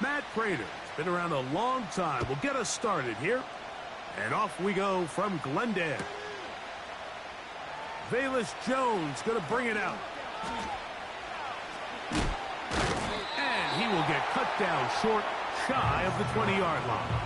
Matt Prater's been around a long time. We'll get us started here. And off we go from Glendale. Velus Jones going to bring it out. And he will get cut down short, shy of the 20-yard line.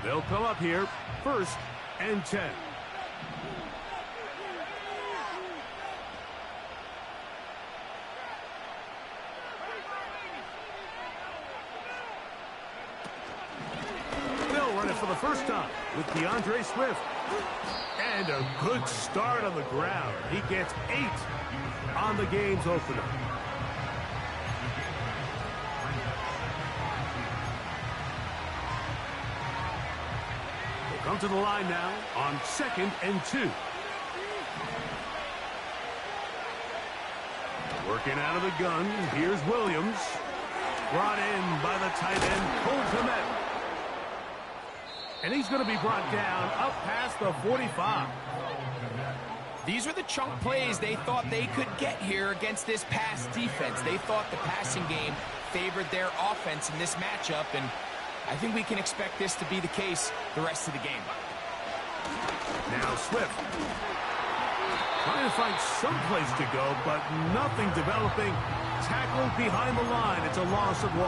They'll come up here, 1st and 10. They'll run it for the first time with DeAndre Swift. And a good start on the ground. He gets 8 on the game's opener. Come to the line now on 2nd and 2. Working out of the gun, here's Williams. Brought in by the tight end, Cole Kmet. And he's going to be brought down up past the 45. These are the chunk plays they thought they could get here against this pass defense. They thought the passing game favored their offense in this matchup, and I think we can expect this to be the case the rest of the game. Now Swift. Trying to find some place to go, but nothing developing. Tackled behind the line. It's a loss of 1.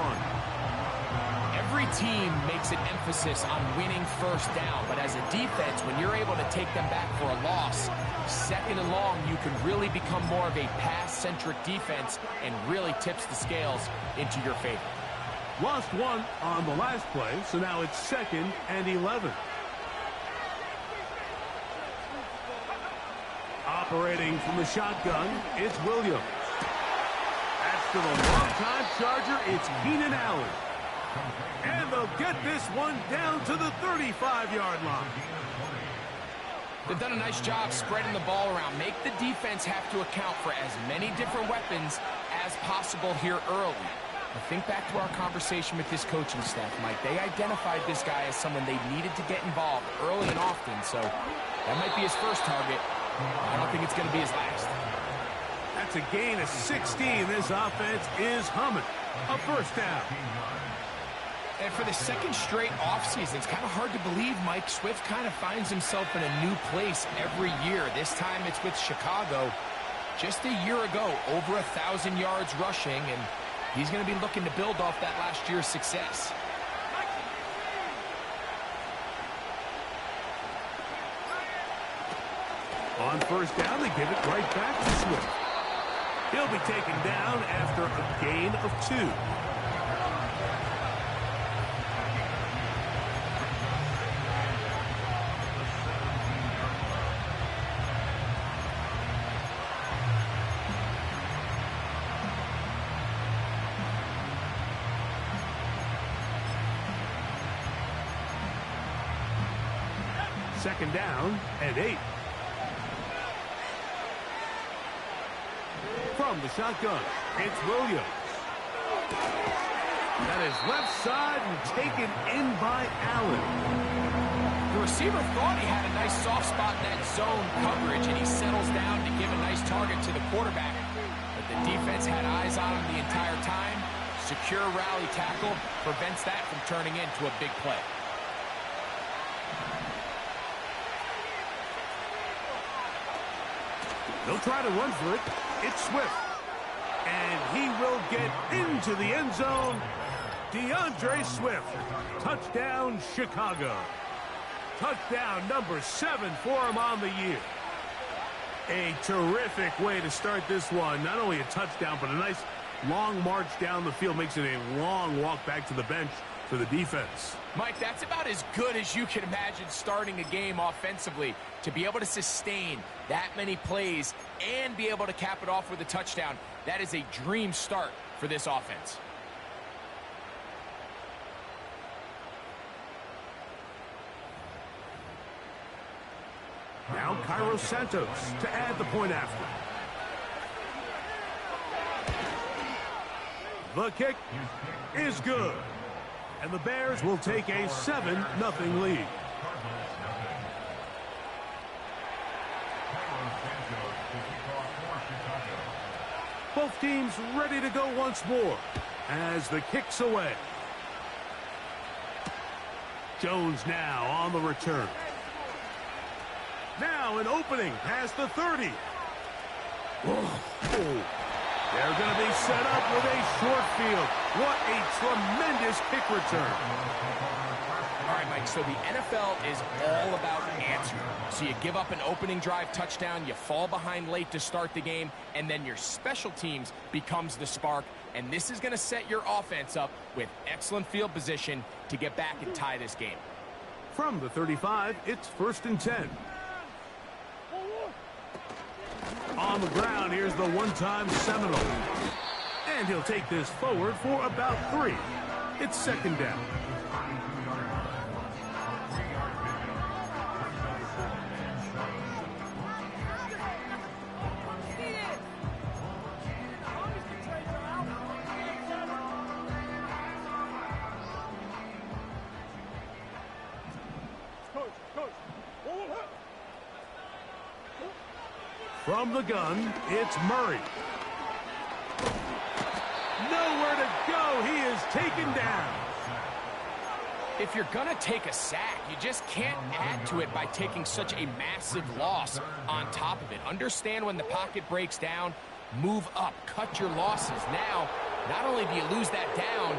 Every team makes an emphasis on winning first down, but as a defense, when you're able to take them back for a loss, 2nd and long, you can really become more of a pass-centric defense and really tips the scales into your favor. Lost 1 on the last play, so now it's 2nd and 11. Operating from the shotgun, it's Williams. That's to the longtime Charger, it's Keenan Allen. And they'll get this one down to the 35-yard line. They've done a nice job spreading the ball around. Make the defense have to account for as many different weapons as possible here early. But think back to our conversation with this coaching staff, Mike. They identified this guy as someone they needed to get involved early and often, so that might be his first target. I don't think it's going to be his last. That's a gain of 16. This offense is humming. A first down. And for the second straight offseason, it's kind of hard to believe Mike Swift kind of finds himself in a new place every year. This time it's with Chicago. Just a year ago, over 1,000 yards rushing, and he's going to be looking to build off that last year's success. On first down, they give it right back to Swift. He'll be taken down after a gain of 2. Second down and 8. From the shotgun, it's Williams. That is left side and taken in by Allen. The receiver thought he had a nice soft spot in that zone coverage, and he settles down to give a nice target to the quarterback. But the defense had eyes on him the entire time. Secure rally tackle prevents that from turning into a big play. They'll try to run for it. It's Swift. And he will get into the end zone. DeAndre Swift. Touchdown, Chicago. Touchdown number 7 for him on the year. A terrific way to start this one. Not only a touchdown, but a nice long march down the field. Makes it a long walk back to the bench for the defense. Mike, that's about as good as you can imagine starting a game offensively. To be able to sustain that many plays and be able to cap it off with a touchdown, that is a dream start for this offense. Now Cairo Santos to add the point after. The kick is good. And the Bears will take a 7-0 lead. Both teams ready to go once more as the kick's away. Jones now on the return. Now an opening past the 30. They're going to be set up with a short field. What a tremendous kick return. All right, Mike, so the NFL is all about answering. So you give up an opening drive touchdown, you fall behind late to start the game, and then your special teams becomes the spark. And this is going to set your offense up with excellent field position to get back and tie this game. From the 35, it's 1st and 10. On the ground, here's the one-time Seminole. And he'll take this forward for about 3. It's 2nd down. From the gun, it's Murray. Nowhere to go. He is taken down. If you're going to take a sack, you just can't add to it by taking such a massive loss on top of it. Understand when the pocket breaks down, move up, cut your losses. Now, not only do you lose that down,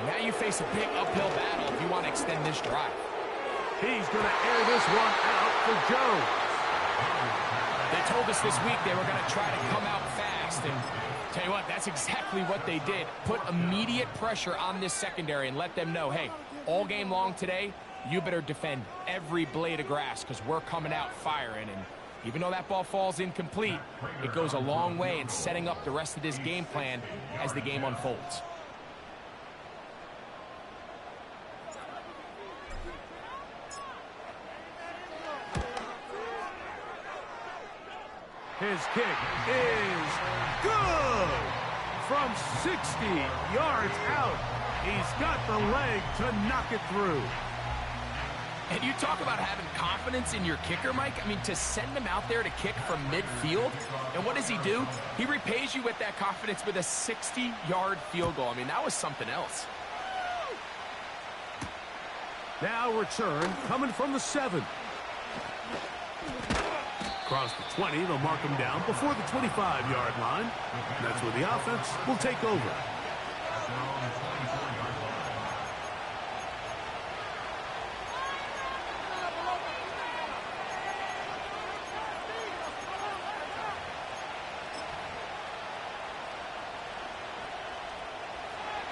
now you face a big uphill battle if you want to extend this drive. He's going to air this one out for Jones. They told us this week they were going to try to come out fast, and tell you what, that's exactly what they did. Put immediate pressure on this secondary and let them know, hey, all game long today, you better defend every blade of grass because we're coming out firing. And even though that ball falls incomplete, it goes a long way in setting up the rest of this game plan as the game unfolds. His kick is good. From 60 yards out, he's got the leg to knock it through. And you talk about having confidence in your kicker, Mike. I mean, to send him out there to kick from midfield, and what does he do? He repays you with that confidence with a 60-yard field goal. I mean, that was something else. Now return coming from the 7. Across the 20, they'll mark him down before the 25-yard line. And that's where the offense will take over.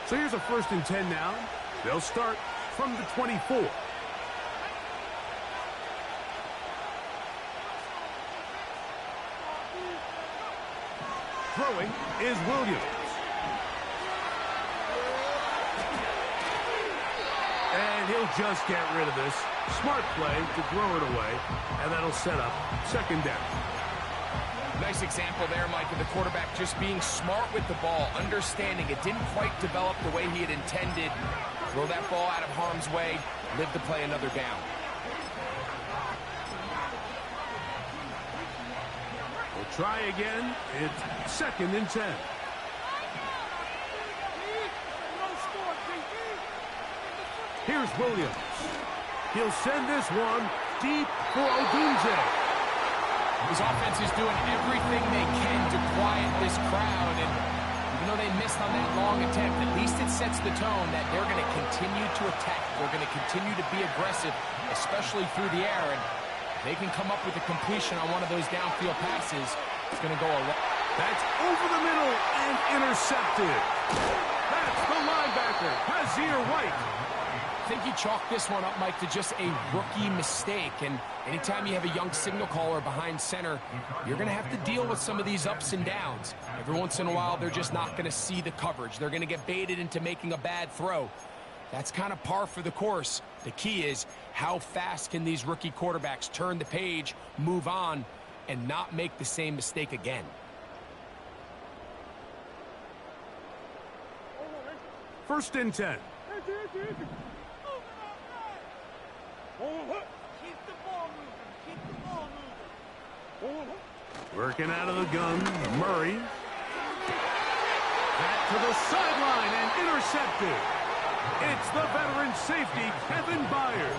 So here's a 1st and 10 now. They'll start from the 24. Throwing is Williams. And he'll just get rid of this. Smart play to throw it away, and that'll set up 2nd down. Nice example there, Mike, of the quarterback just being smart with the ball, understanding it didn't quite develop the way he had intended. Throw that ball out of harm's way, live to play another down. We'll try again. It's 2nd and 10. Here's Williams. He'll send this one deep for Odunze. His offense is doing everything they can to quiet this crowd, and even though they missed on that long attempt, at least it sets the tone that they're going to continue to attack. They're going to continue to be aggressive, especially through the air, and if they can come up with a completion on one of those downfield passes, it's going to go a lot. That's over the middle and intercepted. That's the linebacker, Razir White. I think you chalk this one up, Mike, to just a rookie mistake. And anytime you have a young signal caller behind center, you're going to have to deal with some of these ups and downs. Every once in a while, they're just not going to see the coverage. They're going to get baited into making a bad throw. That's kind of par for the course. The key is how fast can these rookie quarterbacks turn the page, move on, and not make the same mistake again. First and 10. Keep the ball moving. Keep the ball moving. Working out of the gun, Murray. Back to the sideline and intercepted. It's the veteran safety, Kevin Byard.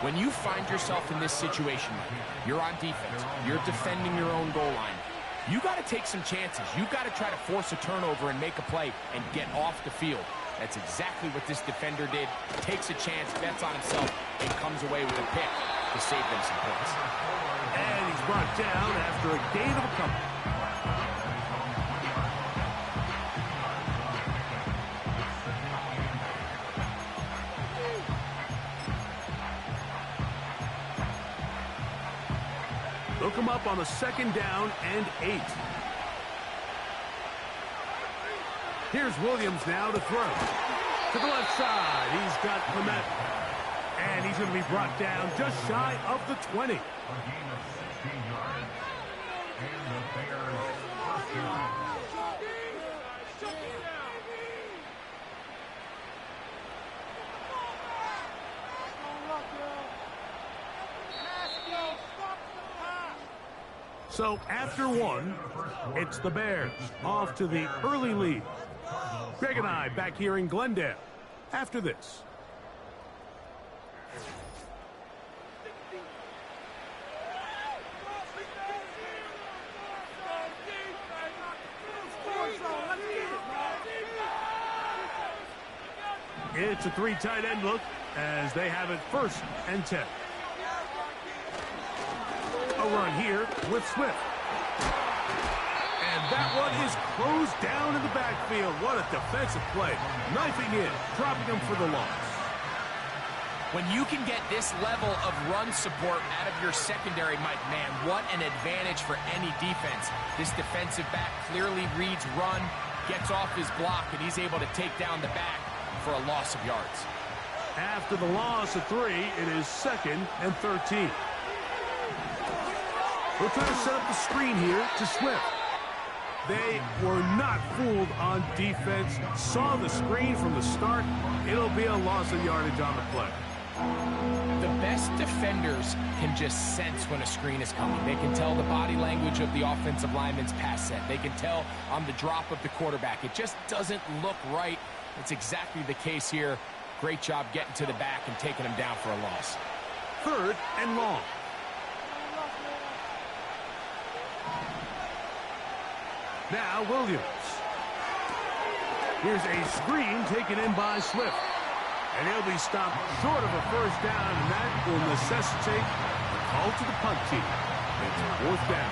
When you find yourself in this situation, you're on defense, you're defending your own goal line, you got to take some chances. You got to try to force a turnover and make a play and get off the field. That's exactly what this defender did. Takes a chance, bets on himself, and comes away with a pick to save them some points. And he's brought down after a gain of a couple. They'll come up on a 2nd down and 8. Here's Williams now to throw. To the left side, he's got Clement. And he's going to be brought down just shy of the 20. So after one, it's the Bears off to the early lead. Greg and I back here in Glendale after this. It's a 3 tight end look as they have it 1st and 10. A run here with Swift. And that one is closed down in the backfield. What a defensive play. Knifing in, dropping him for the loss. When you can get this level of run support out of your secondary, Mike, man, what an advantage for any defense. This defensive back clearly reads run, gets off his block, and he's able to take down the back for a loss of yards. After the loss of 3, it is 2nd and 13. We'll try to set up the screen here to Swift. They were not fooled on defense. Saw the screen from the start. It'll be a loss of yardage on the play. The best defenders can just sense when a screen is coming. They can tell the body language of the offensive lineman's pass set. They can tell on the drop of the quarterback. It just doesn't look right. It's exactly the case here. Great job getting to the back and taking him down for a loss. 3rd and long. Now Williams. Here's a screen taken in by Swift. And he'll be stopped short of a first down, and that will necessitate a call to the punt team. It's 4th down.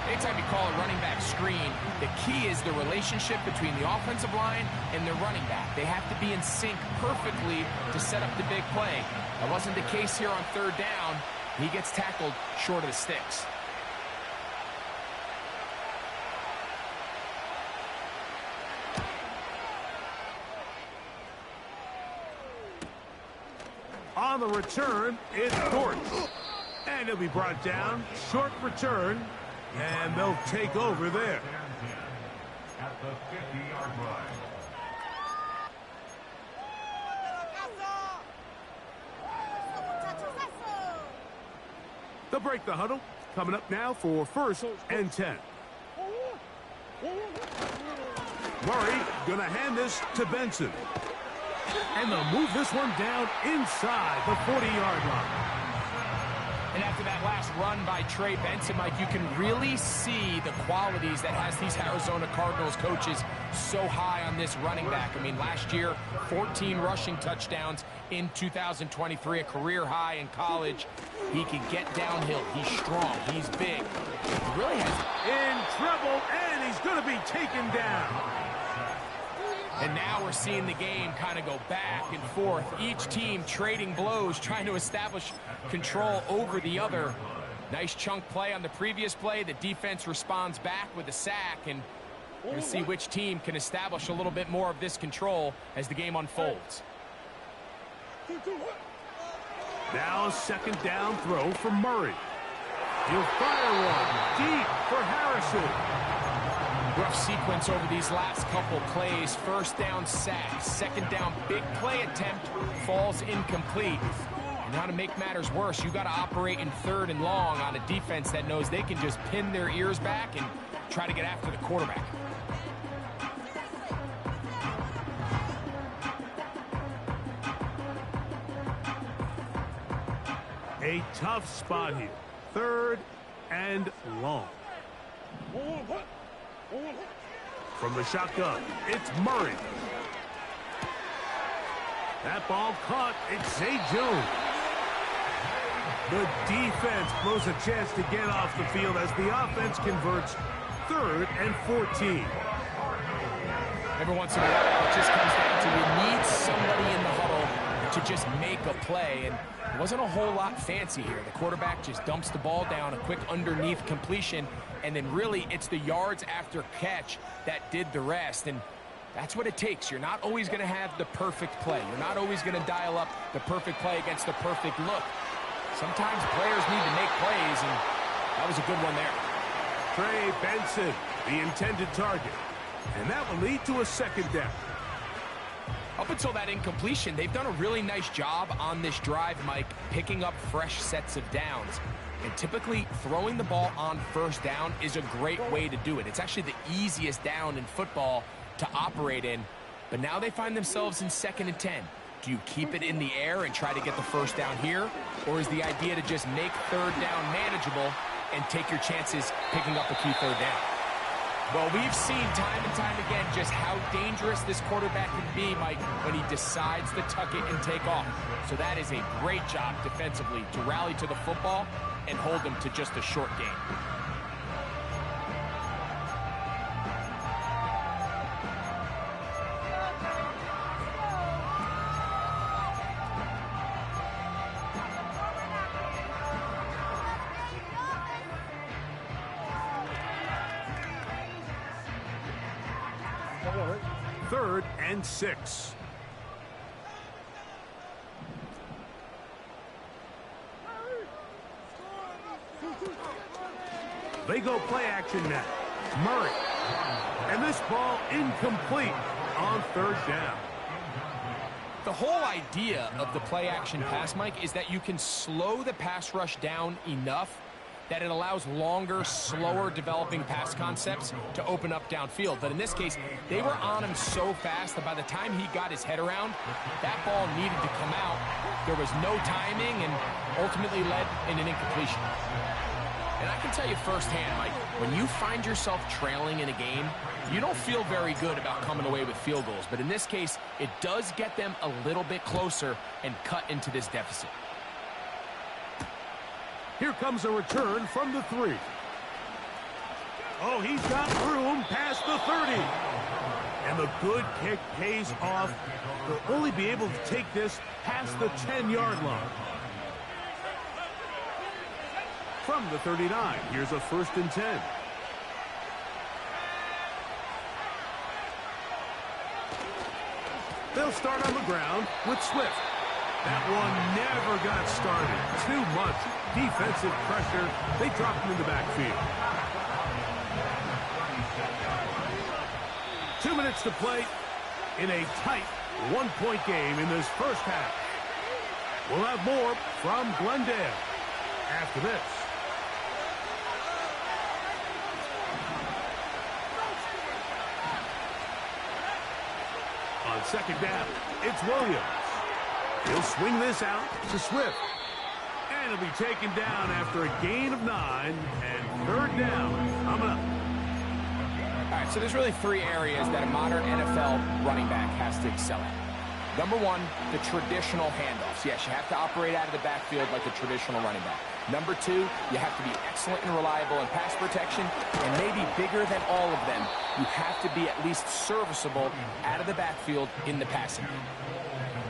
Anytime you call a running back screen, the key is the relationship between the offensive line and the running back. They have to be in sync perfectly to set up the big play. That wasn't the case here on 3rd down. He gets tackled short of the sticks. On the return, it's Gordon. And he'll be brought down. Short return. And they'll take over there. At the 50-yard line. They'll break the huddle. Coming up now for 1st and 10. Murray gonna hand this to Benson. And they'll move this one down inside the 40-yard line. And after that last run by Trey Benson, Mike, you can really see the qualities that has these Arizona Cardinals coaches so high on this running back. I mean, last year, 14 rushing touchdowns in 2023, a career high in college. He can get downhill. He's strong. He's big. He really has... In trouble, and he's going to be taken down. And now we're seeing the game kind of go back and forth. Each team trading blows, trying to establish control over the other. Nice chunk play on the previous play. The defense responds back with a sack, and we're going to see which team can establish a little bit more of this control as the game unfolds. Now a 2nd down throw for Murray. He'll fire one deep for Harrison. Rough sequence over these last couple plays. 1st down sack, 2nd down big play attempt falls incomplete. And now to make matters worse, you got to operate in 3rd and long on a defense that knows they can just pin their ears back and try to get after the quarterback. A tough spot here. 3rd and long. From the shotgun, it's Murray. That ball caught. It's Zay Jones. The defense blows a chance to get off the field as the offense converts 3rd and 14. Every once in a while, it just comes down to you need somebody in the huddle to just make a play. And it wasn't a whole lot fancy here. The quarterback just dumps the ball down, a quick underneath completion, and then really it's the yards after catch that did the rest. And that's what it takes. You're not always going to have the perfect play. You're not always going to dial up the perfect play against the perfect look. Sometimes players need to make plays, and that was a good one there. Trey Benson, the intended target. And that will lead to a 2nd down. Up until that incompletion, they've done a really nice job on this drive, Mike, picking up fresh sets of downs. And typically, throwing the ball on 1st down is a great way to do it. It's actually the easiest down in football to operate in. But now they find themselves in 2nd and 10. Do you keep it in the air and try to get the 1st down here? Or is the idea to just make 3rd down manageable and take your chances picking up a key 3rd down? Well, we've seen time and time again just how dangerous this quarterback can be, Mike, when he decides to tuck it and take off. So that is a great job defensively to rally to the football and hold them to just a short game. Third and 6. They go play action now. Murray. And this ball incomplete on 3rd down. The whole idea of the play action pass, Mike, is that you can slow the pass rush down enough that it allows longer, slower developing pass concepts to open up downfield. But in this case, they were on him so fast that by the time he got his head around, that ball needed to come out. There was no timing and ultimately led in an incompletion. And I can tell you firsthand, Mike, when you find yourself trailing in a game, you don't feel very good about coming away with field goals. But in this case, it does get them a little bit closer and cut into this deficit. Here comes a return from the 3. Oh, he's got room past the 30. And the good kick pays off. They'll only be able to take this past the 10-yard line. From the 39, here's a 1st and 10. They'll start on the ground with Swift. That one never got started. Too much defensive pressure. They dropped him in the backfield. 2 minutes to play in a tight one-point game in this first half. We'll have more from Glendale after this. On 2nd down, it's Williams. He'll swing this out to Swift. And he'll be taken down after a gain of 9 and 3rd down coming up. All right, so there's really 3 areas that a modern NFL running back has to excel at. Number 1, the traditional handoffs. Yes, you have to operate out of the backfield like a traditional running back. Number 2, you have to be excellent and reliable in pass protection, and maybe bigger than all of them, you have to be at least serviceable out of the backfield in the passing game.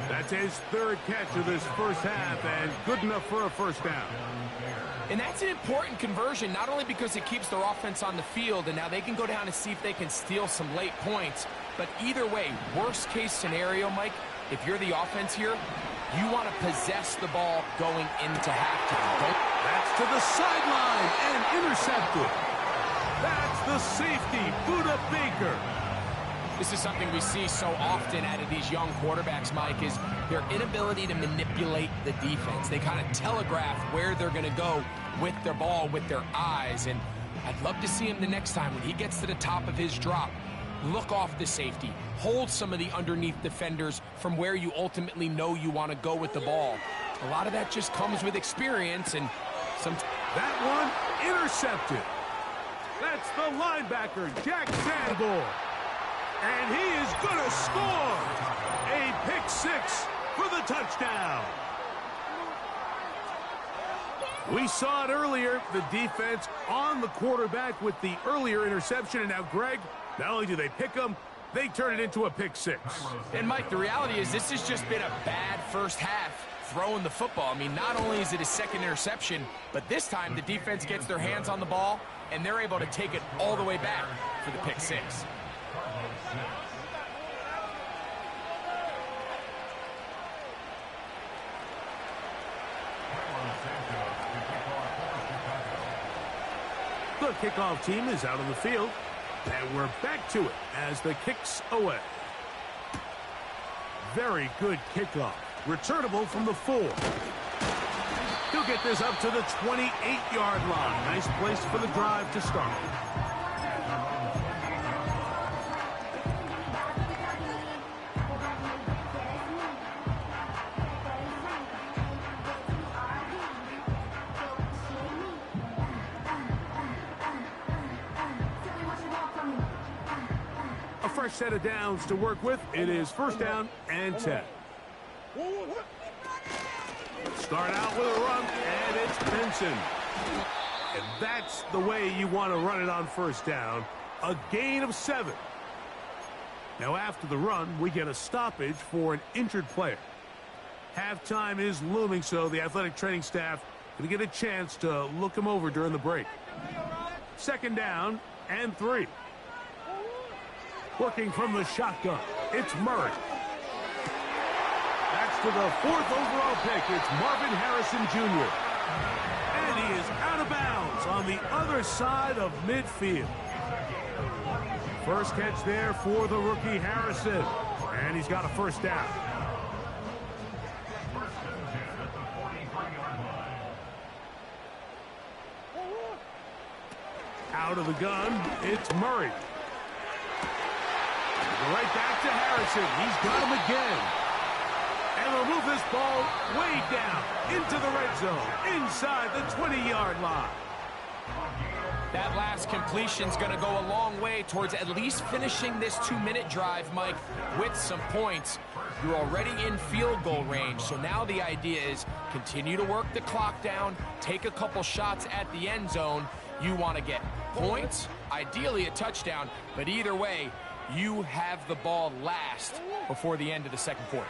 That's his 3rd catch of this first half, and good enough for a 1st down. And that's an important conversion, not only because it keeps their offense on the field, and now they can go down and see if they can steal some late points, but either way, worst case scenario, Mike, if you're the offense here, you want to possess the ball going into halftime. That's to the sideline and intercepted. That's the safety, Buda Baker. This is something we see so often out of these young quarterbacks, Mike, is their inability to manipulate the defense. They kind of telegraph where they're going to go with their ball, with their eyes. And I'd love to see him the next time when he gets to the top of his drop. Look off the safety. Hold some of the underneath defenders from where you ultimately know you want to go with the ball. A lot of that just comes with experience and some... That one intercepted. That's the linebacker, Jack Sanborn. And he is going to score. A pick 6 for the touchdown. We saw it earlier, the defense on the quarterback with the earlier interception. And now, Greg, not only do they pick him, they turn it into a pick 6. And, Mike, the reality is this has just been a bad first half throwing the football. I mean, not only is it a 2nd interception, but this time the defense gets their hands on the ball, and they're able to take it all the way back for the pick 6. The kickoff team is out on the field, and we're back to it as the kick's away. Very good kickoff. Returnable from the 4. He'll get this up to the 28-yard line. Nice place for the drive to start. A fresh set of downs to work with. It is 1st down and 10. Start out with a run, and it's Benson. And that's the way you want to run it on 1st down. A gain of 7. Now after the run, we get a stoppage for an injured player. Halftime is looming, so the athletic training staff going to get a chance to look him over during the break. 2nd down and 3. Working from the shotgun, it's Murray. That's to the 4th overall pick. It's Marvin Harrison Jr. And he is out of bounds on the other side of midfield. First catch there for the rookie Harrison. And he's got a 1st down. Out of the gun, it's Murray. Right back to Harrison. He's got him again. And they'll move this ball way down into the red zone, inside the 20-yard line. That last completion's going to go a long way towards at least finishing this 2-minute drive, Mike, with some points. You're already in field goal range, so now the idea is continue to work the clock down, take a couple shots at the end zone. You want to get points, ideally a touchdown, but either way, you have the ball last before the end of the second quarter.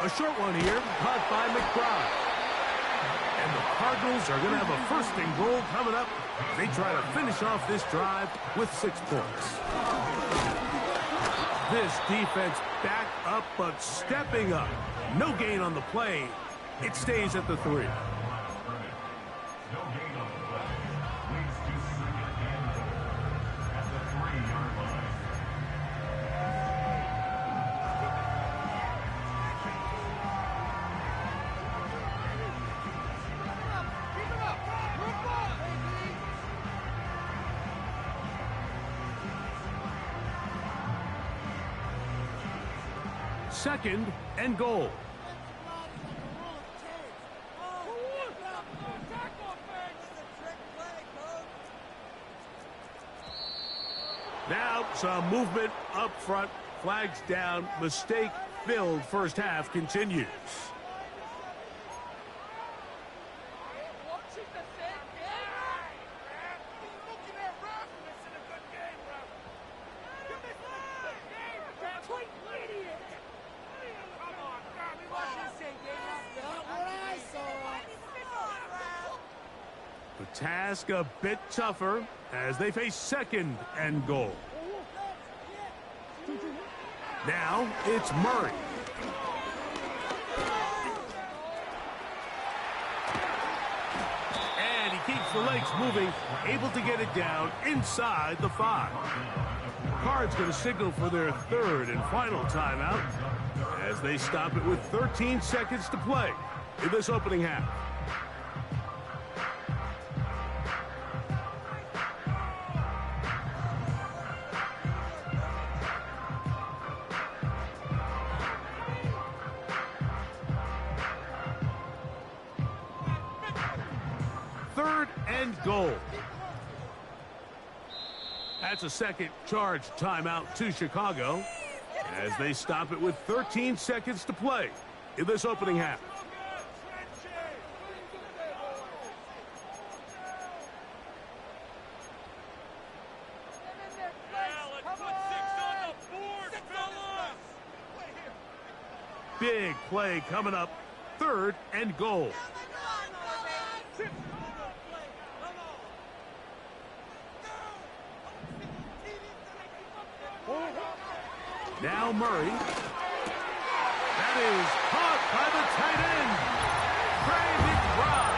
A short one here, caught by McBride. And the Cardinals are going to have a first and goal coming up. They try to finish off this drive with 6 points. This defense back up, but stepping up. No gain on the play. It stays at the 3. Second and goal. Now some movement up front. Flags down. Mistake-filled first half continues. The task a bit tougher as they face second and goal. Now it's Murray. And he keeps the legs moving, able to get it down inside the 5. Cards going to signal for their third and final timeout as they stop it with 13 seconds to play in this opening half. Third and goal. That's a second charge timeout to Chicago as they stop it with 13 seconds to play in this opening half. Big play coming up. Third and goal. Now Murray. That is caught by the tight end. Craig McBride.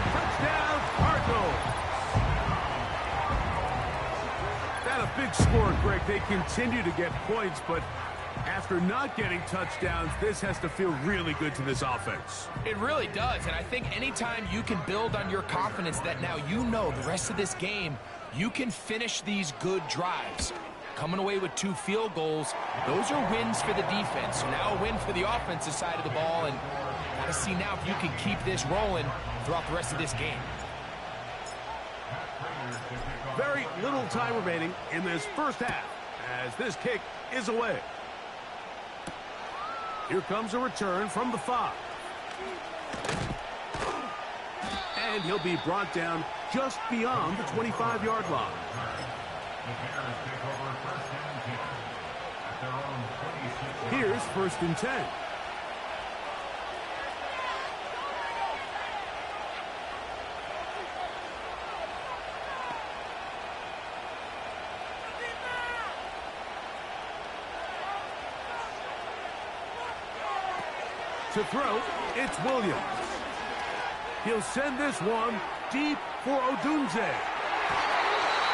Touchdown, Cardinals. That a big score, Greg. They continue to get points, but after not getting touchdowns, this has to feel really good to this offense. It really does, and I think anytime you can build on your confidence that now you know the rest of this game, you can finish these good drives. Coming away with 2 field goals, those are wins for the defense. So now a win for the offensive side of the ball, and got to see now if you can keep this rolling throughout the rest of this game. Very little time remaining in this first half as this kick is away. Here comes a return from the 5. And he'll be brought down just beyond the 25-yard line. Here's first and 10. To throw, it's Williams. He'll send this one deep for Odunze.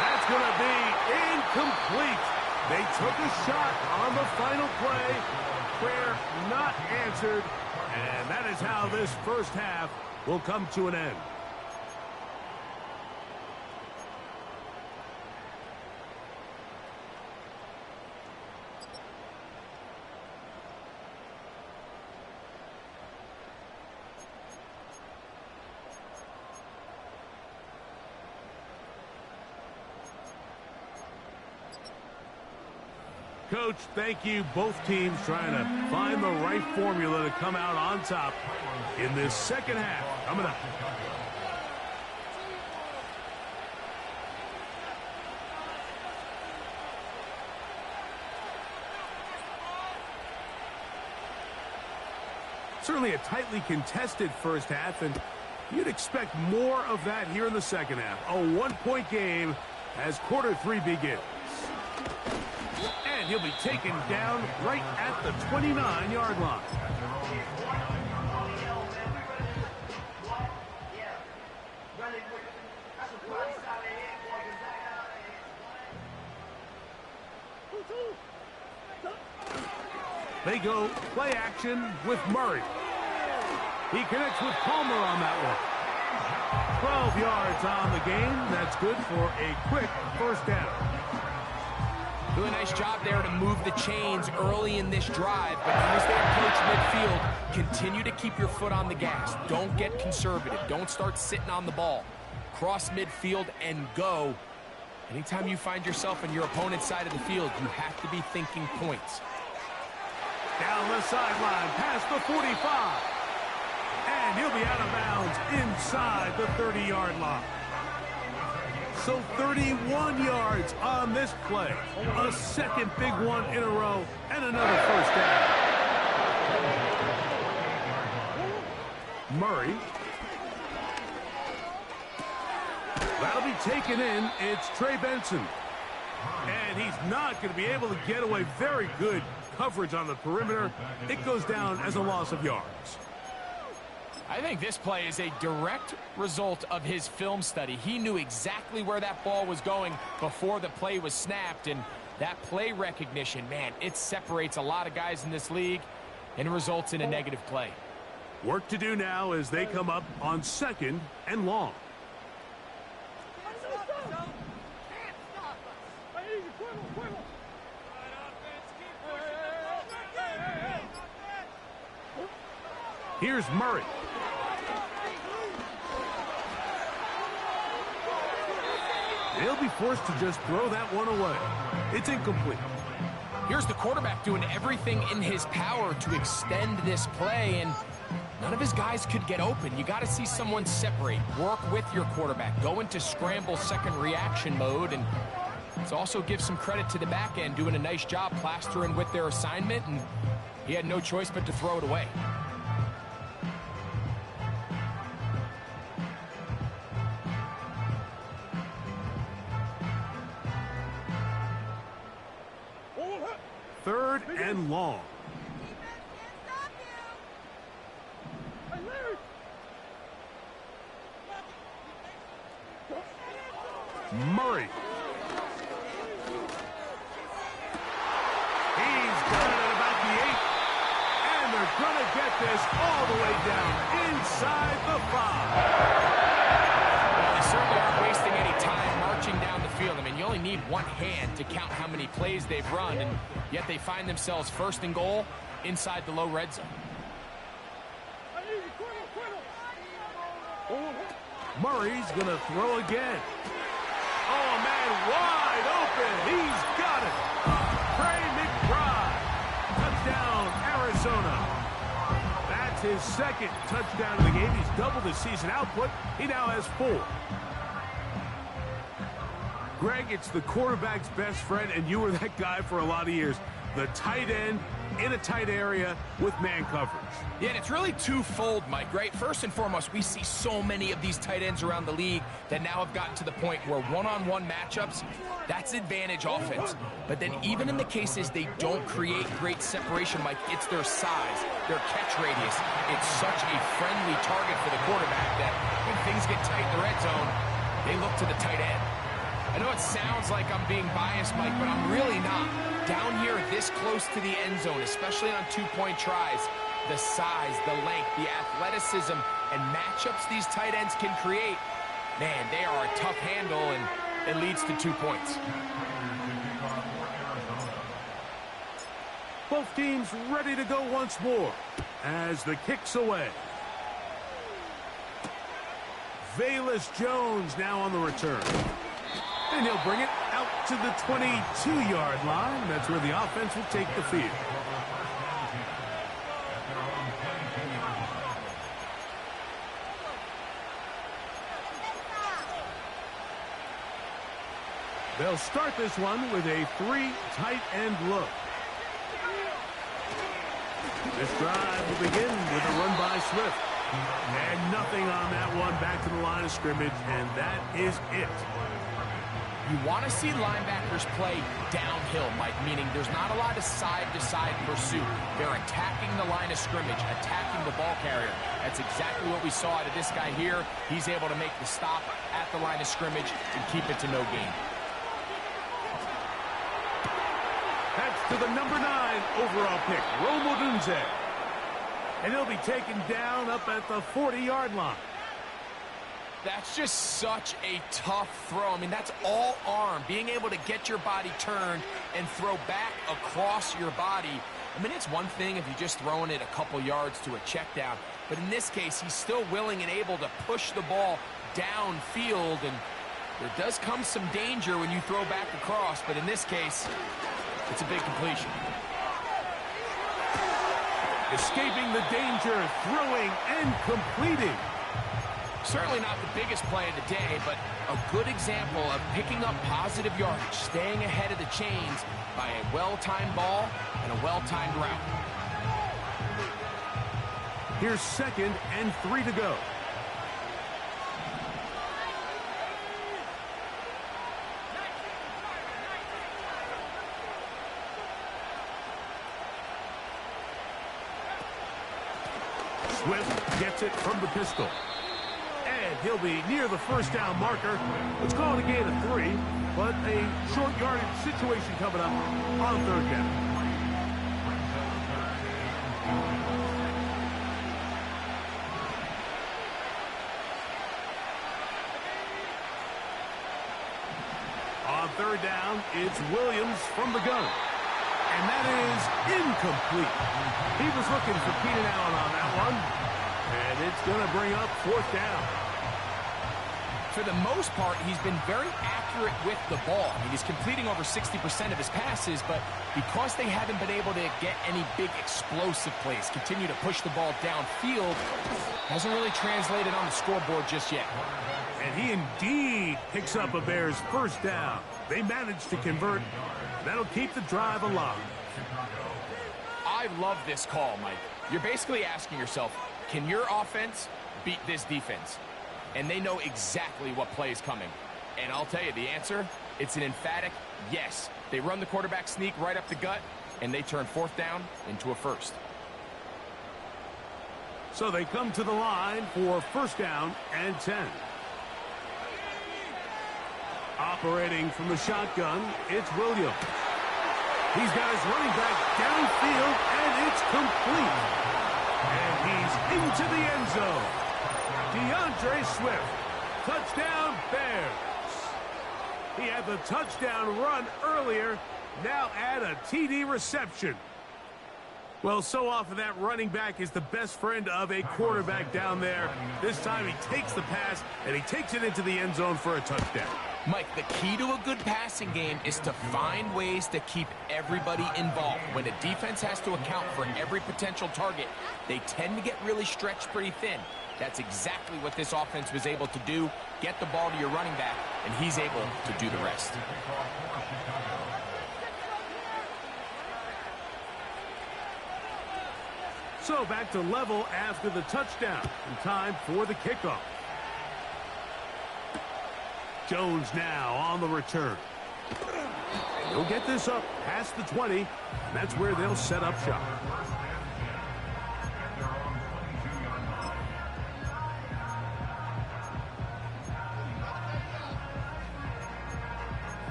That's going to be incomplete. They took a shot on the final play. Prayer not answered. And that is how this first half will come to an end. Coach, thank you. Both teams trying to find the right formula to come out on top in this second half. Coming up. Certainly a tightly contested first half, and you'd expect more of that here in the second half. A one-point game as quarter 3 begins. And he'll be taken down right at the 29-yard line. They go play action with Murray. He connects with Palmer on that one. 12 yards on the game. That's good for a quick first down. Do a nice job there to move the chains early in this drive, but as they approach midfield, continue to keep your foot on the gas. Don't get conservative. Don't start sitting on the ball. Cross midfield and go. Anytime you find yourself on your opponent's side of the field, you have to be thinking points. Down the sideline, past the 45. And he'll be out of bounds inside the 30-yard line. So 31 yards on this play. A second big one in a row, and another first down. Murray. That'll be taken in. It's Trey Benson. And he's not going to be able to get away. Very good coverage on the perimeter. It goes down as a loss of yards. I think this play is a direct result of his film study. He knew exactly where that ball was going before the play was snapped, and that play recognition, man, it separates a lot of guys in this league and results in a negative play. Work to do now as they come up on second and long. Here's Murray. They'll be forced to just throw that one away. It's incomplete. Here's the quarterback doing everything in his power to extend this play, and none of his guys could get open. You got to see someone separate, work with your quarterback, go into scramble second reaction mode, and let's also give some credit to the back end doing a nice job plastering with their assignment, and he had no choice but to throw it away. Third and long. Murray. He's got it at about the 8. And they're going to get this all the way down inside the 5. They certainly aren't wasting any time marching down the field. I mean, you only need one hand to count how many plays they've run, and yet they find themselves first and goal inside the low red zone. Murray's going to throw again. Oh, man, wide open. He's got it. Trey McBride. Touchdown, Arizona. That's his second touchdown of the game. He's doubled his season output. He now has 4. Greg, it's the quarterback's best friend, and you were that guy for a lot of years. The tight end in a tight area with man coverage. Yeah, and it's really twofold, Mike, right? First and foremost, we see so many of these tight ends around the league that now have gotten to the point where one-on-one matchups, that's advantage offense. But then even in the cases they don't create great separation, Mike, it's their size, their catch radius. It's such a friendly target for the quarterback that when things get tight in the red zone, they look to the tight end. I know it sounds like I'm being biased, Mike, but I'm really not. Down here this close to the end zone, especially on two-point tries, the size, the length, the athleticism, and matchups these tight ends can create, man, they are a tough handle, and it leads to 2 points. Both teams ready to go once more as the kick's away. Velus Jones now on the return. And he'll bring it out to the 22-yard line. That's where the offense will take the field. They'll start this one with a 3 tight end look. This drive will begin with a run by Swift. And nothing on that one, back to the line of scrimmage, and that is it. You want to see linebackers play downhill, Mike, meaning there's not a lot of side-to-side pursuit. They're attacking the line of scrimmage, attacking the ball carrier. That's exactly what we saw out of this guy here. He's able to make the stop at the line of scrimmage and keep it to no gain. That's to the number 9 overall pick, Rome Odunze. And he'll be taken down up at the 40-yard line. That's just such a tough throw. I mean, that's all arm. Being able to get your body turned and throw back across your body. I mean, it's one thing if you're just throwing it a couple yards to a check down. But in this case, he's still willing and able to push the ball downfield. And there does come some danger when you throw back across. But in this case, it's a big completion. Escaping the danger, throwing and completing. Certainly not the biggest play of the day, but a good example of picking up positive yardage, staying ahead of the chains by a well-timed ball and a well-timed route. Here's 2nd and 3 to go. Swift gets it from the pistol. And he'll be near the first down marker. Let's call it a gain of 3, but a short yardage situation coming up on 3rd down. On 3rd down, it's Williams from the gun. And that is incomplete. He was looking for Keenan Allen on that one. And it's going to bring up 4th down. For the most part, he's been very accurate with the ball. I mean, he's completing over 60% of his passes, but because they haven't been able to get any big explosive plays, continue to push the ball downfield, hasn't really translated on the scoreboard just yet. And he indeed picks up a Bears 1st down. They managed to convert. That'll keep the drive alive. I love this call, Mike. You're basically asking yourself, can your offense beat this defense? And they know exactly what play is coming. And I'll tell you the answer, it's an emphatic yes. They run the quarterback sneak right up the gut, and they turn 4th down into a 1st. So they come to the line for 1st down and 10. Operating from the shotgun, it's Williams. He's got his running back downfield, and it's complete. And he's into the end zone. DeAndre Swift, touchdown Bears. He had the touchdown run earlier, now add a TD reception. Well, so often that running back is the best friend of a quarterback down there. This time he takes the pass, and he takes it into the end zone for a touchdown. Mike, the key to a good passing game is to find ways to keep everybody involved. When a defense has to account for every potential target, they tend to get really stretched pretty thin. That's exactly what this offense was able to do. Get the ball to your running back, and he's able to do the rest. So back to level after the touchdown, and time for the kickoff. Jones now on the return. He'll get this up past the 20, and that's where they'll set up shop.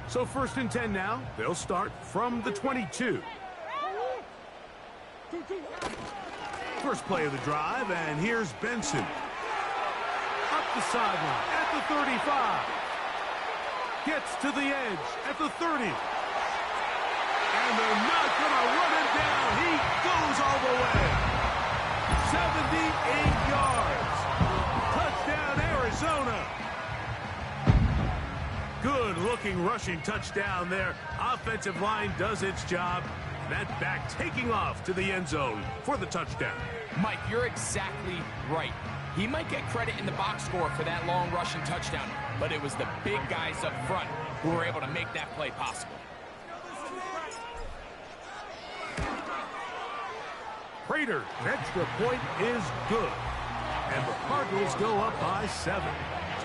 So 1st and 10 now. They'll start from the 22. First play of the drive, and here's Benson. Up the sideline at the 35. Gets to the edge at the 30. And they're not going to run him down. He goes all the way. 78 yards. Touchdown, Arizona. Good-looking rushing touchdown there. Offensive line does its job. That back taking off to the end zone for the touchdown. Mike, you're exactly right. He might get credit in the box score for that long rushing touchdown, but it was the big guys up front who were able to make that play possible. Prater's extra point is good. And the Cardinals go up by 7,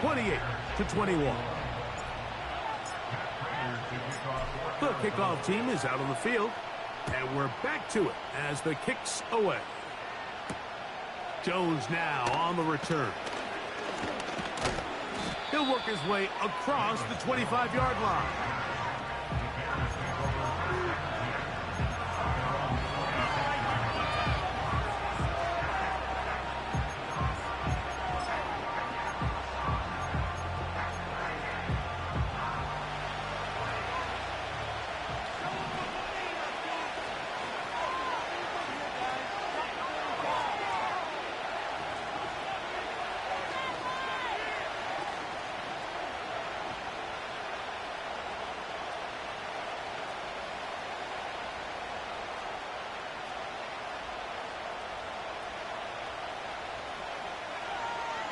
28-21. The kickoff team is out on the field, and we're back to it as the kick's away. Jones now on the return. He'll work his way across the 25-yard line.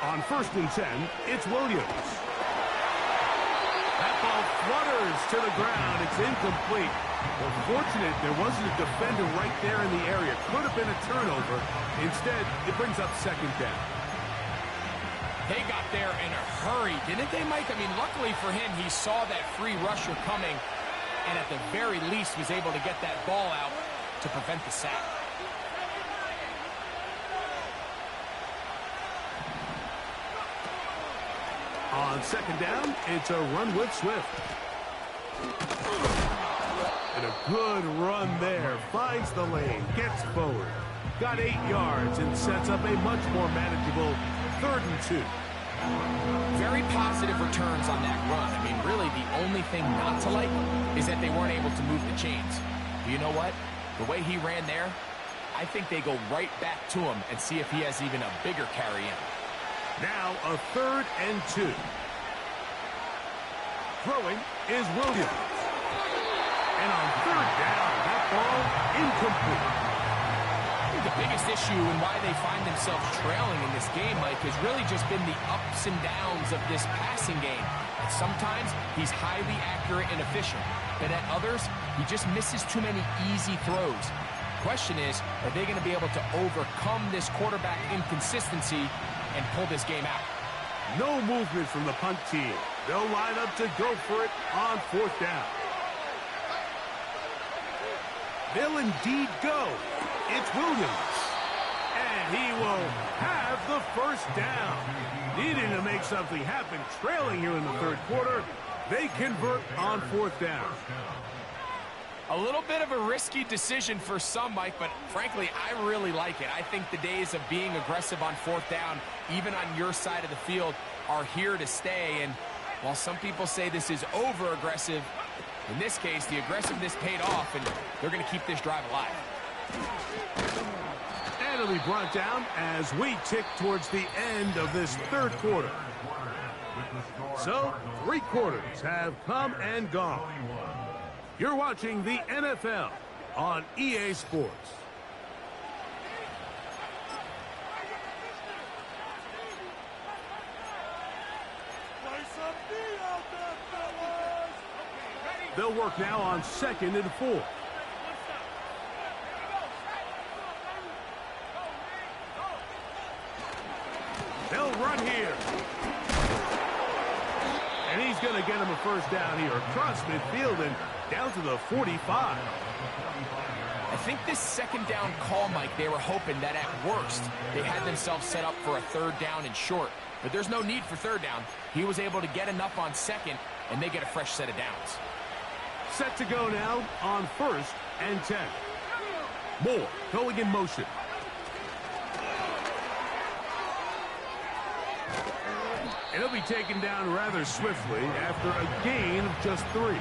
On 1st and 10, it's Williams. That ball flutters to the ground. It's incomplete. Well, fortunate there wasn't a defender right there in the area. Could have been a turnover. Instead, it brings up 2nd down. They got there in a hurry, didn't they, Mike? I mean, luckily for him, he saw that free rusher coming, and at the very least was able to get that ball out to prevent the sack. On 2nd down, it's a run with Swift. And a good run there. Finds the lane, gets forward. Got 8 yards and sets up a much more manageable 3rd and 2. Very positive returns on that run. I mean, really, the only thing not to like is that they weren't able to move the chains. But you know what? The way he ran there, I think they go right back to him and see if he has even a bigger carry in. Now a 3rd and 2. Throwing is Williams. And on 3rd down, that ball incomplete. I think the biggest issue and why they find themselves trailing in this game, Mike, has really just been the ups and downs of this passing game. And sometimes he's highly accurate and efficient, but at others, he just misses too many easy throws. Question is, are they going to be able to overcome this quarterback inconsistency and pull this game out? No movement from the punt team. They'll line up to go for it on 4th down. They'll indeed go. It's Williams. And he will have the 1st down. Needing to make something happen, trailing here in the 3rd quarter. They convert on 4th down. A little bit of a risky decision for some, Mike, but frankly, I really like it. I think the days of being aggressive on 4th down, even on your side of the field, are here to stay. And while some people say this is over-aggressive, in this case, the aggressiveness paid off, and they're going to keep this drive alive. And it'll be brought down as we tick towards the end of this 3rd quarter. So, 3 quarters have come and gone. You're watching the NFL on EA Sports. They'll work now on 2nd and 4. They'll run here. And he's going to get him a 1st down here across midfield and down to the 45. I think this 2nd down call, Mike, they were hoping that at worst they had themselves set up for a 3rd down and short. But there's no need for 3rd down. He was able to get enough on 2nd, and they get a fresh set of downs. Set to go now on 1st and 10. Moore going in motion. And he'll be taken down rather swiftly after a gain of just 3.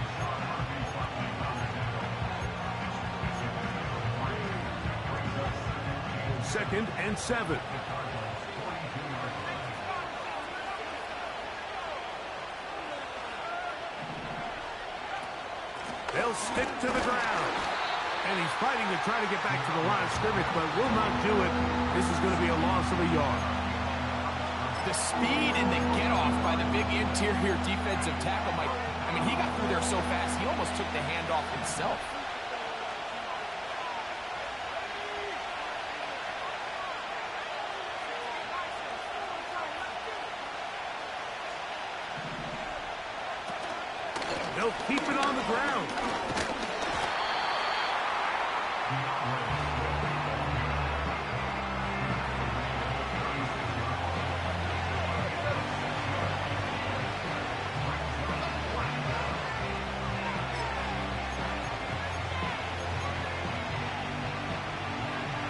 Second and 7. They'll stick to the ground. And he's fighting to try to get back to the line of scrimmage, but will not do it. This is going to be a loss of a yard. The speed and the get-off by the big interior defensive tackle, Mike. I mean, he got through there so fast, he almost took the handoff himself. They'll keep it on the ground.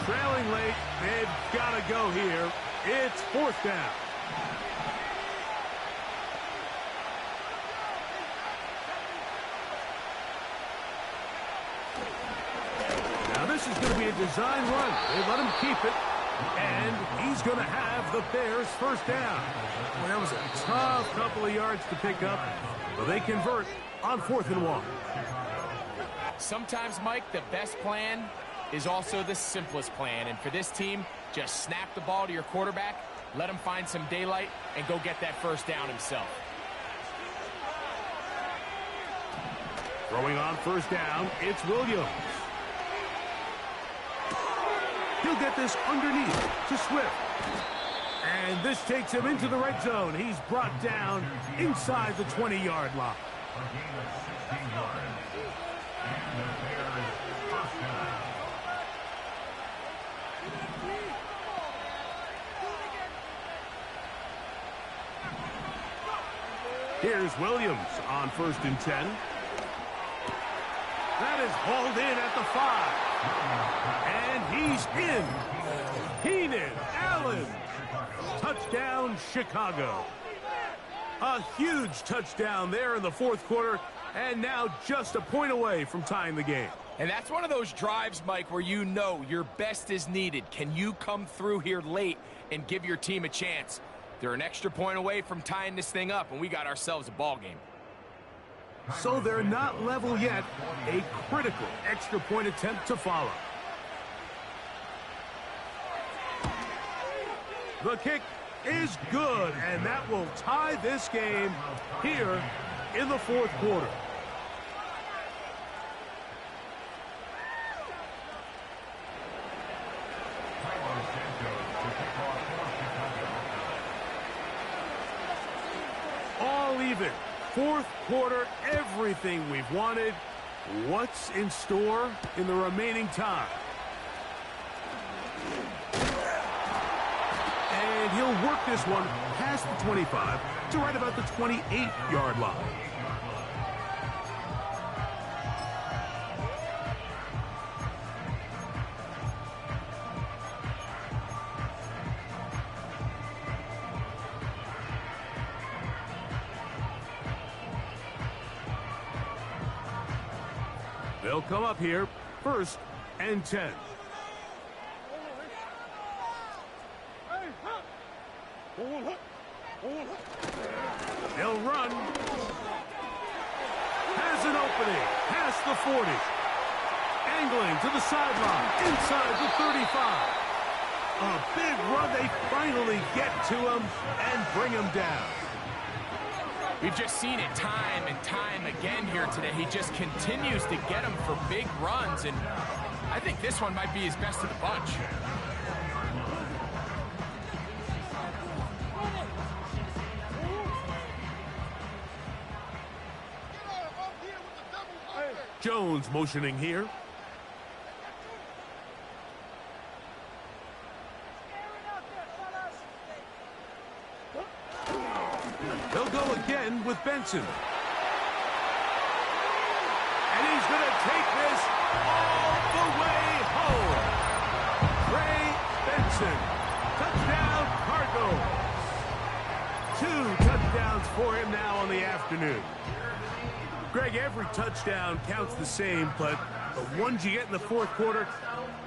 Trailing late, they've got to go here. It's 4th down. This is going to be a design run. They let him keep it, and he's going to have the Bears 1st down. Well, that was a tough couple of yards to pick up, but they convert on 4th and 1. Sometimes, Mike, the best plan is also the simplest plan, and for this team, just snap the ball to your quarterback, let him find some daylight, and go get that 1st down himself. Throwing on 1st down, it's Williams. He'll get this underneath to Swift. And this takes him into the red zone. He's brought down inside the 20-yard line. A gain of 16 yards. And the Bears 1st down. Here's Williams on 1st and 10. That is hauled in at the 5. And he's in. Keenan Allen. Touchdown, Chicago. A huge touchdown there in the 4th quarter, and now just a point away from tying the game. And that's one of those drives, Mike, where you know your best is needed. Can you come through here late and give your team a chance? They're an extra point away from tying this thing up, and we got ourselves a ball game. So they're not level yet. A critical extra point attempt to follow. The kick is good, and that will tie this game here in the 4th quarter. All even. 4th quarter, everything we've wanted. What's in store in the remaining time? And he'll work this one past the 25 to right about the 28-yard line. They'll come up here, 1st and 10. They'll run. Has an opening. Past the 40. Angling to the sideline. Inside the 35. A big run. They finally get to him and bring him down. We've just seen it time and time again here today. He just continues to get them for big runs, and I think this one might be his best of the bunch. Jones motioning here. They'll go again with Benson. And he's going to take this all the way home. Trey Benson. Touchdown, Cardinals. 2 touchdowns for him now on the afternoon. Greg, every touchdown counts the same, but the ones you get in the 4th quarter,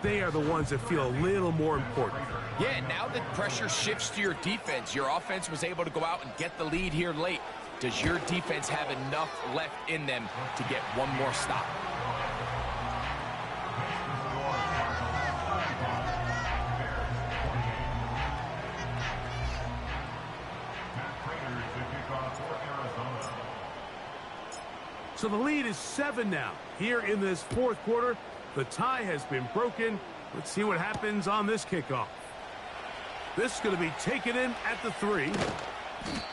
they are the ones that feel a little more important. Yeah, now that pressure shifts to your defense, your offense was able to go out and get the lead here late. Does your defense have enough left in them to get one more stop? So the lead is 7 now. Here in this fourth quarter, the tie has been broken. Let's see what happens on this kickoff. This is going to be taken in at the 3.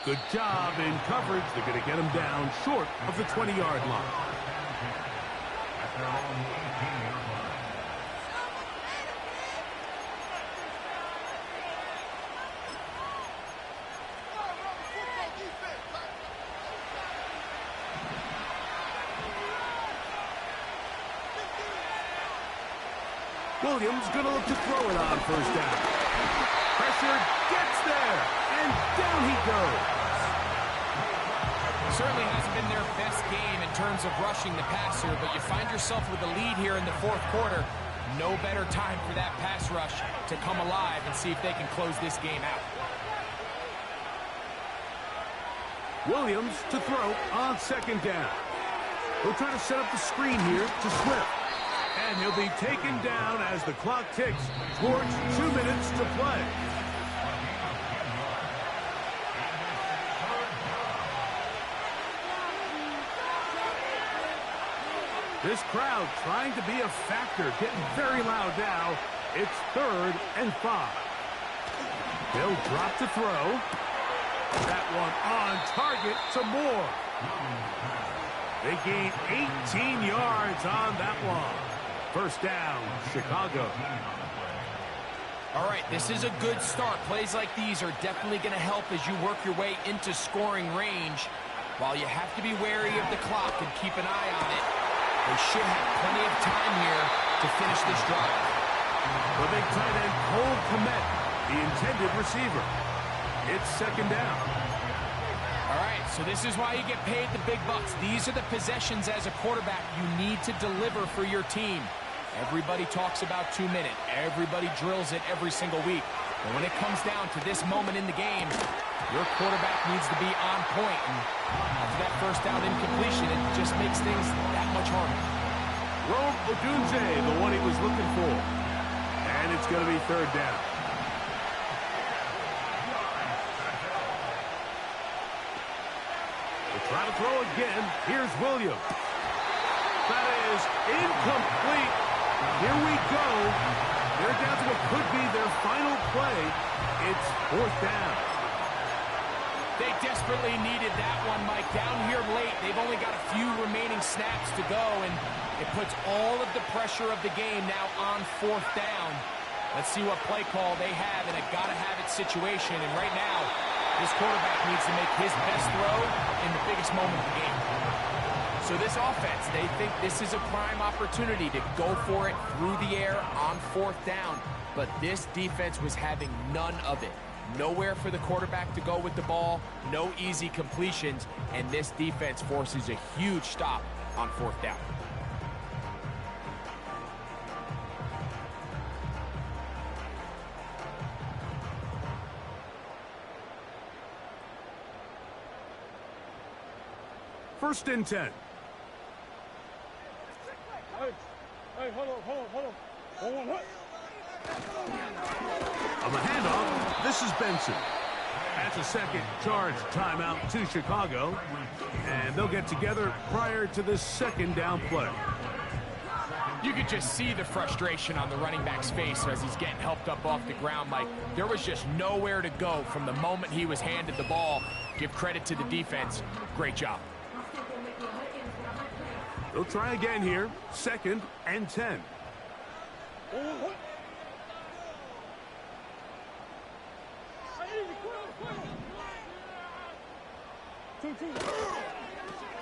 Good job in coverage. They're going to get him down short of the 20-yard line. Williams going to look to throw it on first down. Pressure gets there, and down he goes. Certainly hasn't been their best game in terms of rushing the passer, but you find yourself with a lead here in the fourth quarter. No better time for that pass rush to come alive and see if they can close this game out. Williams to throw on second down. He'll try to set up the screen here to Swift. And he'll be taken down as the clock ticks towards 2 minutes to play. This crowd trying to be a factor, getting very loud now. It's 3rd and 5. They'll drop to throw. That one on target to Moore. They gain 18 yards on that one. First down, Chicago. All right, this is a good start. Plays like these are definitely going to help as you work your way into scoring range. While you have to be wary of the clock and keep an eye on it, they should have plenty of time here to finish this drive. The big tight end, Cole Kmet, the intended receiver. It's second down. All right, so this is why you get paid the big bucks. These are the possessions as a quarterback you need to deliver for your team. Everybody talks about 2 minutes. Everybody drills it every single week. But when it comes down to this moment in the game, your quarterback needs to be on point. And after that first down incompletion, it just makes things that much harder. Rome Odunze, the one he was looking for. And it's going to be third down. They'll try to throw again. Here's Williams. That is incomplete. Here we go. They're down to what could be their final play. It's 4th down. They desperately needed that one, Mike. Down here late, they've only got a few remaining snaps to go, and it puts all of the pressure of the game now on 4th down. Let's see what play call they have in a gotta-have-it situation, and right now, this quarterback needs to make his best throw in the biggest moment of the game. So this offense, they think this is a prime opportunity to go for it through the air on 4th down. But this defense was having none of it. Nowhere for the quarterback to go with the ball, no easy completions, and this defense forces a huge stop on 4th down. First and 10. Hey, hold on. On the handoff, this is Benson. That's a second charge timeout to Chicago. And they'll get together prior to this second down play. You could just see the frustration on the running back's face as he's getting helped up off the ground. Like, there was just nowhere to go from the moment he was handed the ball. Give credit to the defense. Great job. They'll try again here. 2nd and 10.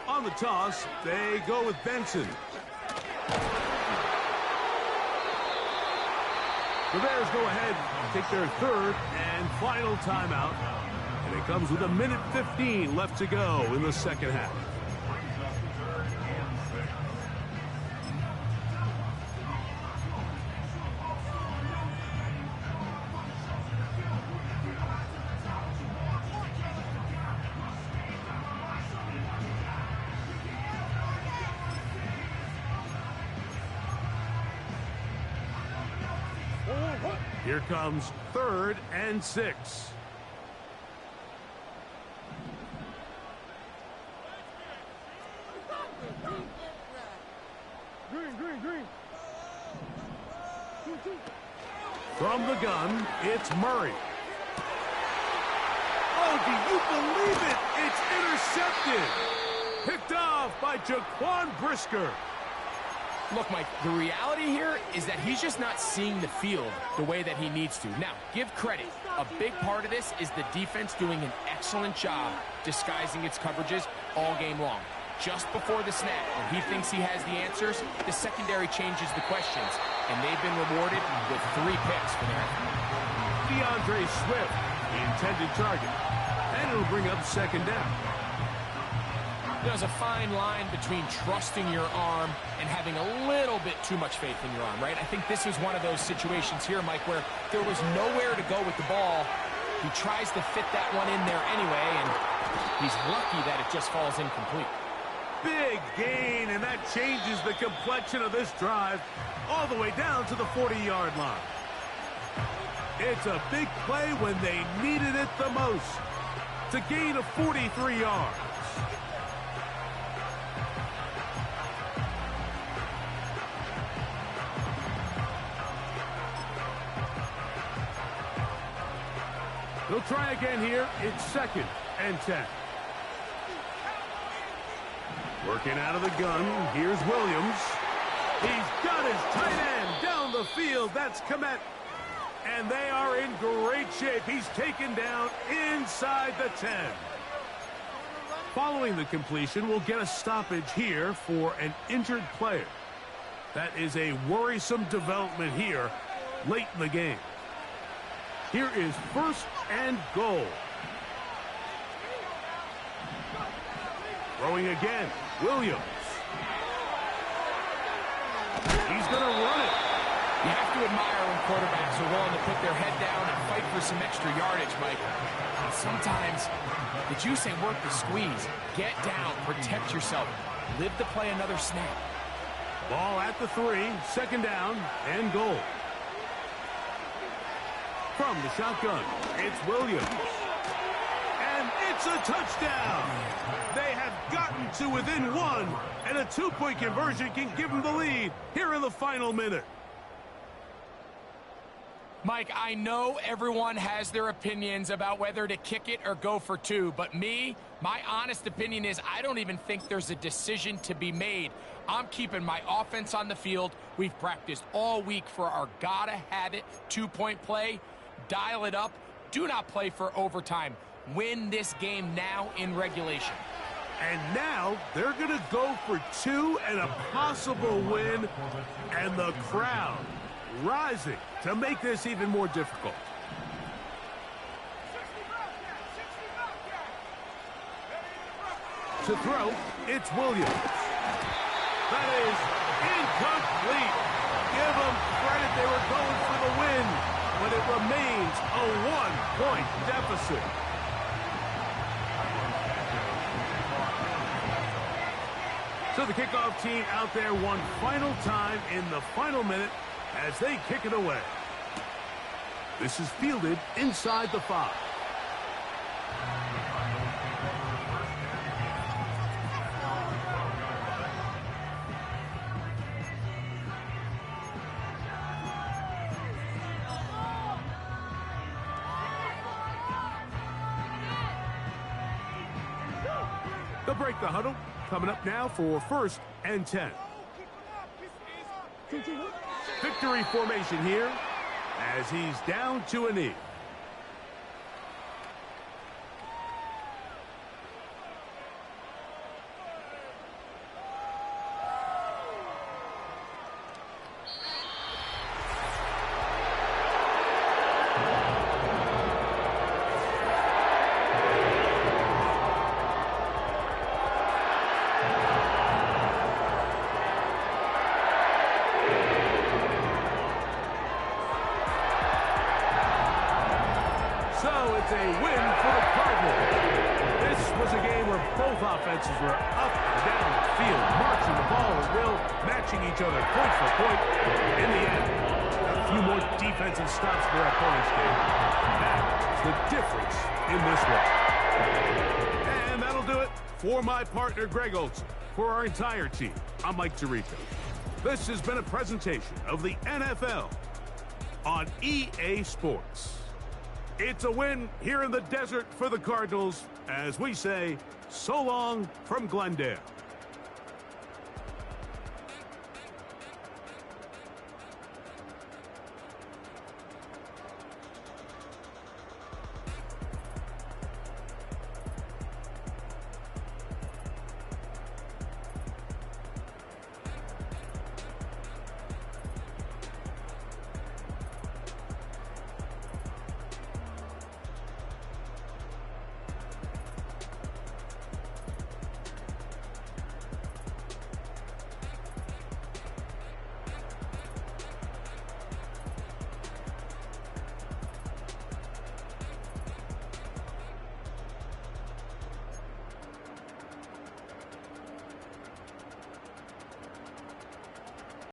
On the toss, they go with Benson. The Bears go ahead, take their 3rd and final timeout. And it comes with 1:15 left to go in the second half. Here comes 3rd and 6. From the gun, it's Murray. Oh, do you believe it? It's intercepted. Picked off by Jaquan Brisker. Look, Mike, the reality here is that he's just not seeing the field the way that he needs to. Now, give credit. A big part of this is the defense doing an excellent job disguising its coverages all game long. Just before the snap, when he thinks he has the answers, the secondary changes the questions, and they've been rewarded with 3 picks for their effort. DeAndre Swift, the intended target, and it'll bring up 2nd down. There's a fine line between trusting your arm and having a little bit too much faith in your arm, right? I think this was one of those situations here, Mike, where there was nowhere to go with the ball. He tries to fit that one in there anyway, and he's lucky that it just falls incomplete. Big gain, and that changes the complexion of this drive all the way down to the 40-yard line. It's a big play when they needed it the most. To gain of 43 yards. They'll try again here. It's 2nd and 10. Working out of the gun, here's Williams. He's got his tight end down the field. That's Komet. And they are in great shape. He's taken down inside the 10. Following the completion, we'll get a stoppage here for an injured player. That is a worrisome development here late in the game. Here is 1st and goal. Throwing again, Williams. He's going to run it. You have to admire when quarterbacks are willing to put their head down and fight for some extra yardage, Mike. And sometimes the juice ain't worth the squeeze. Get down, protect yourself, live to play another snap. Ball at the 3, 2nd down and goal. From the shotgun, it's Williams. And it's a touchdown. They have gotten to within 1, and a 2-point conversion can give them the lead here in the final minute. Mike, I know everyone has their opinions about whether to kick it or go for 2, but my honest opinion is I don't even think there's a decision to be made. I'm keeping my offense on the field. We've practiced all week for our gotta-have-it 2-point play. Dial it up. Do not play for overtime. Win this game now in regulation. And now they're going to go for 2 and a possible win, and the crowd rising to make this even more difficult. To throw, it's Williams. That is incomplete. Give them credit, they were going for the win, but it remains a 1-point deficit. So the kickoff team out there one final time in the final minute as they kick it away. This is fielded inside the 5. They'll break the huddle. Coming up now for 1st and 10. Victory formation here as he's down to a knee. A win for the Cardinals. This was a game where both offenses were up and down the field, marching the ball at will, matching each other point for point. In the end, the few more defensive stops for their opponents, Dave. That's the difference in this one. And that'll do it for my partner, Greg Olson. For our entire team, I'm Mike Tirico. This has been a presentation of the NFL on EA Sports. It's a win here in the desert for the Cardinals, as we say, so long from Glendale.